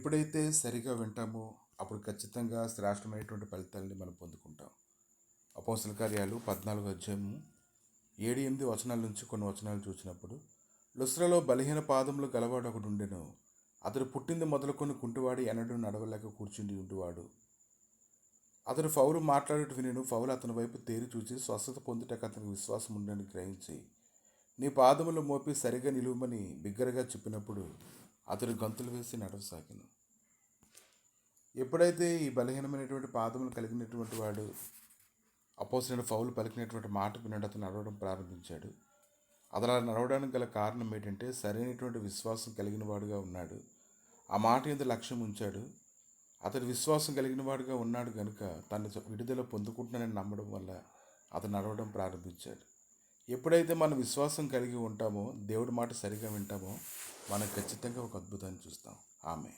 ఎప్పుడైతే సరిగా వింటామో అప్పుడు ఖచ్చితంగా శ్రేష్టమైనటువంటి ఫలితాలని మనం పొందుకుంటాం. అపోస్తల కార్యాలు 14 అధ్యాయము 7-8 వచనాల నుంచి కొన్ని వచనాలు చూసినప్పుడు, లుస్త్రలో బలహీన పాదములు గలవాడు ఒకడు ఉండెను. అతడు పుట్టింది మొదలుకొని కుంటివాడు, ఎన్నడూ నడవలేక కూర్చుండి ఉండువాడు. అతడు పౌలు మాట్లాడుట వినెను. పౌలు అతని వైపు తేరి చూచి స్వస్థత పొందుటకు అతనికి విశ్వాసం ఉండని గ్రహించి, నీ పాదములు మోపి సరిగా నిలువమని బిగ్గరగా చెప్పినప్పుడు అతడు గంతులు వేసి నడవసాగాను. ఎప్పుడైతే ఈ బలహీనమైనటువంటి పాదములు కలిగినటువంటి వాడు అపోస్తలుడైన పౌలు పలికినటువంటి మాట వినడం అతను నడవడం ప్రారంభించాడు. అలా నడవడానికి గల కారణం ఏంటంటే సరైనటువంటి విశ్వాసం కలిగిన వాడుగా ఉన్నాడు. ఆ మాట యందు లక్ష్యం ఉంచాడు. అతడు విశ్వాసం కలిగిన వాడుగా ఉన్నాడు కనుక తన విడుదల పొందుకుంటున్నానని నమ్మడం వల్ల అతను నడవడం ప్రారంభించాడు. ఎప్పుడైతే మనం విశ్వాసం కలిగి ఉంటామో, దేవుడి మాట సరిగా వింటామో, మనం ఖచ్చితంగా ఒక అద్భుతాన్ని చూస్తాం. ఆమె